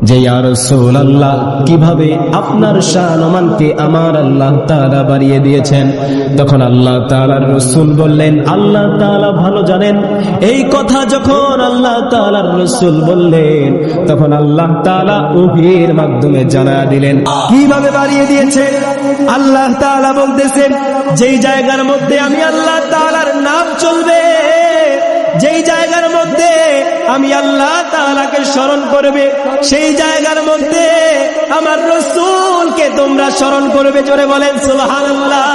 যে ইয়া রাসূলুল্লাহ কিভাবে আপনার শান-ও-মানকে আমার আল্লাহ তাআলা বাড়িয়ে দিয়েছেন। তখন আল্লাহ তাআলার রাসূল বললেন, আল্লাহ তাআলা ভালো জানেন। এই কথা যখন আল্লাহ তাআলার রাসূল বললেন, তখন আল্লাহ তাআলা ওহীর মাধ্যমে জানা দিলেন কিভাবে বাড়িয়ে দিয়েছেন। আল্লাহ তাআলা বলতেছেন, যেই জায়গার মধ্যে আমি আল্লাহ তাআলার নাম চলবে, যেই জায়গার মধ্যে আমি আল্লাহ তাআলাকে স্মরণ করবে, সেই জায়গার মধ্যে আমার রাসূলকে তোমরা স্মরণ করবে। জোরে বলেন সুবহানাল্লাহ।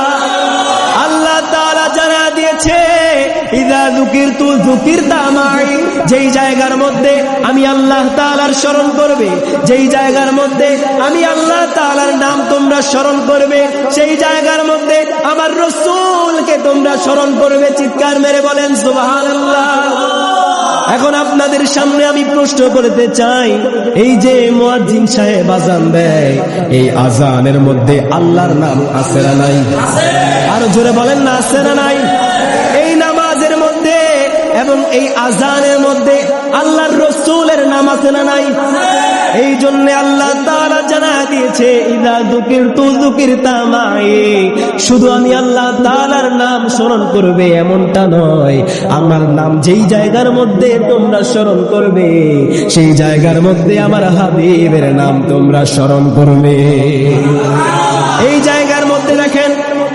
আল্লাহ তাআলা জানা দিয়েছে, ইযা যুকিরতু যুকিরতা মাই। যেই জায়গার মধ্যে আমি আল্লাহ তাআলার স্মরণ করবে, যেই জায়গার মধ্যে আমি আল্লাহ তাআলার নাম তোমরা স্মরণ করবে, সেই জায়গার মধ্যে আমার রাসূলকে তোমরা স্মরণ করবে। চিৎকার মেরে বলেন সুবহানাল্লাহ। এখন আপনাদের সামনে আমি প্রশ্ন করতে চাই, এই যে মুয়াজ্জিন সাহেব আযান দেয়, এই আযানের মধ্যে আল্লাহর নাম আছে না নাই? আরো জোরে বলেন না, আছে না নাই? এই নামাজের মধ্যে এবং এই আযানের মধ্যে আল্লাহর রাসূলের নাম আছে না নাই? এই জন্য আল্লাহ তাআলা জানা দিয়েছে, ইযা যুকিরতু যুকিরতা মাই। শুধু আমি আল্লাহ তাআলার নাম স্মরণ করবে এমনটা নয়, আমার নাম যেই জায়গার মধ্যে তোমরা স্মরণ করবে, সেই জায়গার মধ্যে আমার হাবিবের নাম তোমরা স্মরণ করবে। এই জায়গার মধ্যে দেখেন,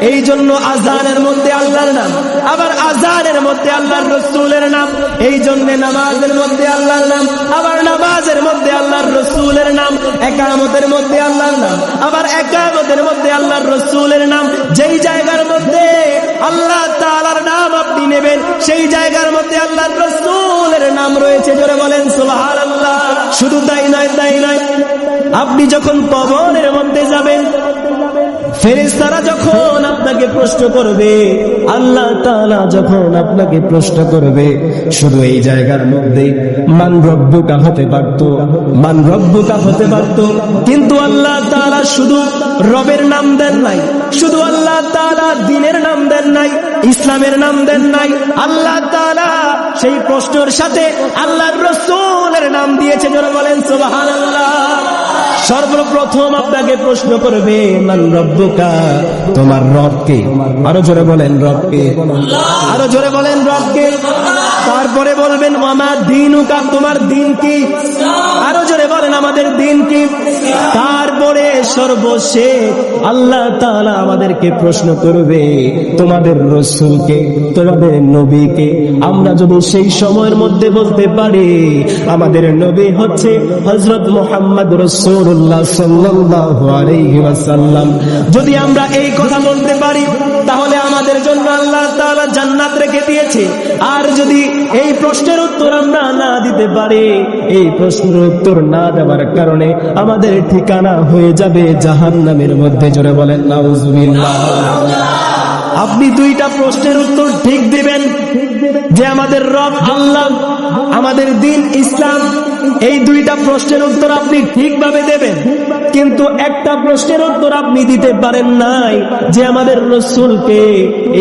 এই জন্য আযানের মধ্যে আল্লাহর নাম, আবার আযানের মধ্যে আল্লাহর রাসূলের নাম। এই জন্য নামাজের মধ্যে আল্লাহর নাম, আবার নামাজের মধ্যে আল্লাহর রাসূলের নাম। ইকামতের মধ্যে আল্লাহর নাম, আবার ইকামতের মধ্যে আল্লাহর রাসূলের নাম। যেই জায়গার মধ্যে আল্লাহ তাআলার নাম আপনি নেবেন, সেই জায়গার মধ্যে আল্লাহর রাসূলের নাম রয়েছে। জোরে বলেন সুবহানাল্লাহ। শুধু তাই নয়, আপনি যখন কবরের মধ্যে যাবেন, ফেরেশতারা যখন আপনাকে প্রশ্ন করবে, আল্লাহ তাআলা যখন আপনাকে প্রশ্ন করবে, শুধু এই জায়গার মধ্যে মান রব্বুকা হতে পারত, মান রব্বুকা হতে পারত, কিন্তু আল্লাহ তাআলা শুধু রবের নাম দেন নাই, শুধু আল্লাহ তাআলা দ্বীনের নাম দেন নাই, ইসলামের নাম দেন নাই। আল্লাহ তাআলা সেই প্রশ্নের সাথে আল্লাহর রাসূলের নাম দিয়েছে। যারা বলেন সুবহানাল্লাহ। সর্বপ্রথম আপনাকে প্রশ্ন করবে, মান রব্বুকা, তোমার রব কে? আরো জোরে বলেন, রব কে? আরো জোরে বলেন, রব কে? তারপরে বলবেন, ওয়ামা দীনুকা, তোমার দিন কি? আরো জোরে বলেন, আমাদের দিন কি? তারপরে সর্বশেষ আল্লাহ তাআলা আমাদেরকে প্রশ্ন করবে, তোমাদের রাসূলকে, তোমাদের নবীকে। আমরা যদি সেই সময়ের মধ্যে বলতে পারি আমাদের নবী হচ্ছে হযরত মুহাম্মদ রাসূলুল্লাহ সাল্লাল্লাহু আলাইহি ওয়াসাল্লাম, যদি আমরা এই কথা বলতে পারি, তাহলে আমাদের জন্য আল্লাহ তাআলা জান্নাত রেখে দিয়েছে। আর যদি এই প্রশ্নের উত্তর আমরা না দিতে পারি, এই প্রশ্নের উত্তর না দেওয়ার কারণে আমাদের ঠিকানা হয়ে যাবে জাহান্নামের মধ্যে। জোরে বলেন নাউজুবিল্লাহ। আপনি দুইটা প্রশ্নের উত্তর ঠিক দিবেন, যে আমাদের রব আল্লাহ, আমাদের দিন ইসলাম। এই দুইটা প্রশ্নের উত্তর আপনি ঠিকভাবে দেবেন, কিন্তু একটা প্রশ্নের উত্তর আপনি দিতে পারেন নাই, যে আমাদের রাসূলকে।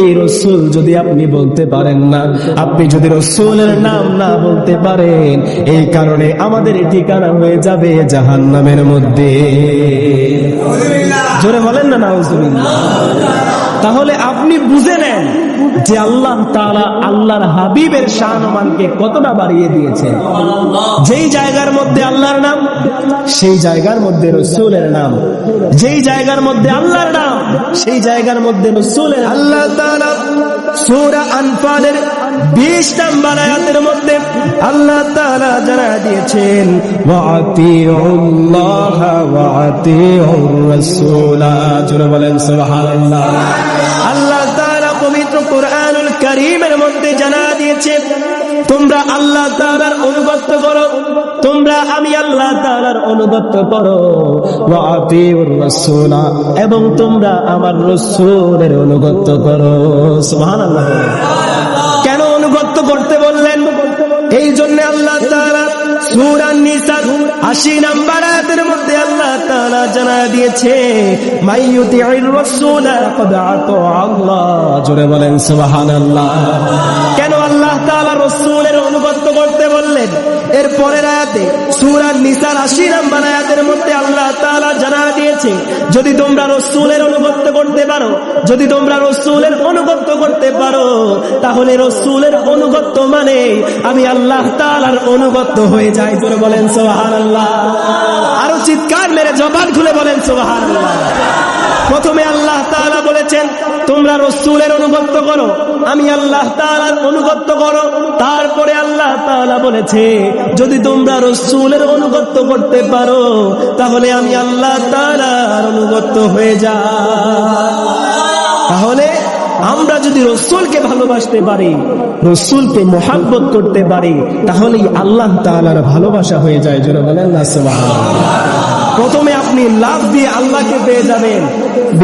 এই রাসূল যদি আপনি বলতে পারেন না, আপনি যদি রাসূলের নাম না বলতে পারেন, এই কারণে আমাদের ঠিকানা হয়ে যাবে জাহান্নামের মধ্যে। জোরে বলেন না নাউজুবিল্লাহ। তাহলে আপনি বুঝে নেন যে আল্লাহ তাআলা আল্লাহর হাবিবের শান-ও-মানকে কতটা বাড়িয়ে দিয়েছে। যেই জায়গার মধ্যে আল্লাহর নাম, সেই জায়গার মধ্যে রাসূলের নাম। যেই জায়গার মধ্যে আল্লাহর নাম, সেই জায়গার মধ্যে রাসূলের। আল্লাহ তাআলা সূরা আনফালের 20 নম্বর আয়াতের মধ্যে আল্লাহ তাআলা জানা দিয়েছেন, ওয়া আতিউল্লাহ ওয়া আতিউর রাসূলা। জোরে বলেন সুবহানাল্লাহ। আল্লাহ তাআলা পবিত্র কুরআনুল কারীমের মধ্যে জানা দিয়েছে, তোমরা আল্লাহ তাআলার অনুগত করো, তোমরা আমি আল্লাহ তাআলার অনুগত করো, ওয়া আতিউর রাসূলা, এবং তোমরা আমার রাসূলের অনুগত করো। সুবহানাল্লাহ। কেন অনুগত করতে বললেন? এই জন্য আল্লাহ তাআলা সূরা নিসা 80 নম্বর আয়াতের মধ্যে আল্লাহ তাআলা জানা দিয়েছে, মাইয়ুতি'র রাসূলা ফাকাদ আতা আল্লাহ। জোরে বলেন সুবহানাল্লাহ। কেন আল্লাহ তাআলা রাসূলের অনুগত করতে বললেন? এর পরের আয়াতে সূরা নিসার 80 নম্বর আয়াতের মধ্যে আল্লাহ তাআলা জানা দিয়েছে, যদি তোমরা রাসূলের অনুগত্য করতে পারো, যদি তোমরা রাসূলের অনুগত্য করতে পারো, তাহলে রাসূলের অনুগত্য মানে আমি আল্লাহ তাআলার অনুগত্য হয়ে যাই। জোরে বলেন সুবহানাল্লাহ। আরো চিৎকার মেরে জবান খুলে বলেন সুবহানাল্লাহ। প্রথমে আল্লাহ তাআলা বলেছেন তোমরা রাসূলের অনুগত্য করো, আমি আল্লাহ তাআলার অনুগত্য করো। তারপরে আল্লাহ তাআলা বলেছে যদি তোমরা রাসূলের অনুগত্য করতে পারো, তাহলে আমি আল্লাহ তাআলার অনুগত্য হয়ে যাই। তাহলে আমরা যদি রাসূলকে ভালোবাসতে পারি, রাসূলকে মুহাব্বত করতে পারি, তাহলেই আল্লাহ তাআলার ভালোবাসা হয়ে যায়। জোরে বলেন না সুবহানাল্লাহ। প্রথমে আপনি লাভ দিয়ে আল্লাহকে পেয়ে যাবেন,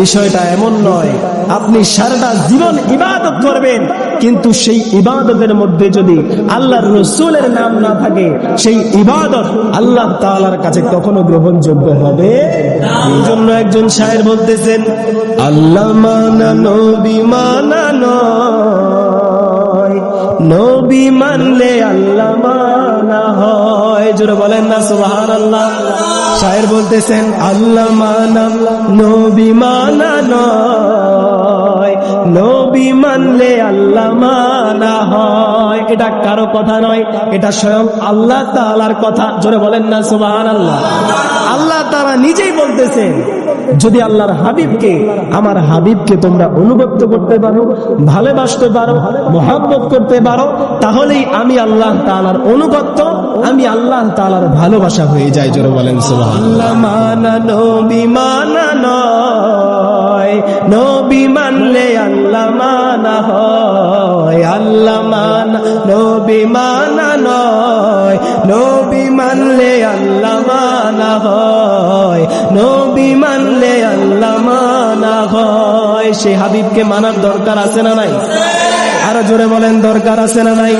বিষয়টা এমন নয়। আপনি সারাটা জীবন ইবাদত করবেন, কিন্তু সেই ইবাদতের মধ্যে যদি আল্লাহর রাসূলের নাম না থাকে, সেই ইবাদত আল্লাহ তাআলার কাছে কখনো গ্রহণযোগ্য হবে না। এই জন্য একজন শায়ের বলতেছেন, আল্লাহ মানা নবী মানা নয়, নবী মানলে আল্লাহ মানা হয়। জোরে বলেন না সুবহানাল্লাহ। শায়ের বলতেছেন আল্লাহ মানা নবী মানা নয়, নবী মানলে আল্লাহ মানা হয়। এটা কারো কথা নয়, এটা স্বয়ং আল্লাহ তাআলার কথা। জোরে বলেন না সুবহানাল্লাহ। আল্লাহ তাআলা নিজেই বলতেছেন যদি আল্লাহর হাবিবকে, আমার হাবিবকে তোমরা অনুগত্য করতে পারো, ভালোবাসতে পারো, মুহাব্বত করতে পারো, তাহলেই আমি আল্লাহ তাআলার অনুগত্য, আমি আল্লাহ তাআলার ভালোবাসা হয়ে যায়। জোরে বলেন সুবহানাল্লাহ। মানা নবী মানা নয়, নবী মানলে আল্লাহ মানা হয়। আল্লাহ মানা নবী মানা নয়, নবী মানলে আল্লাহ মানা হয়, নবী মানলে আল্লাহ মানা হয়। সে হাবিবকে মানার দরকার আছে না নাই? আরো জোরে বলেন দরকার আছে না নাই?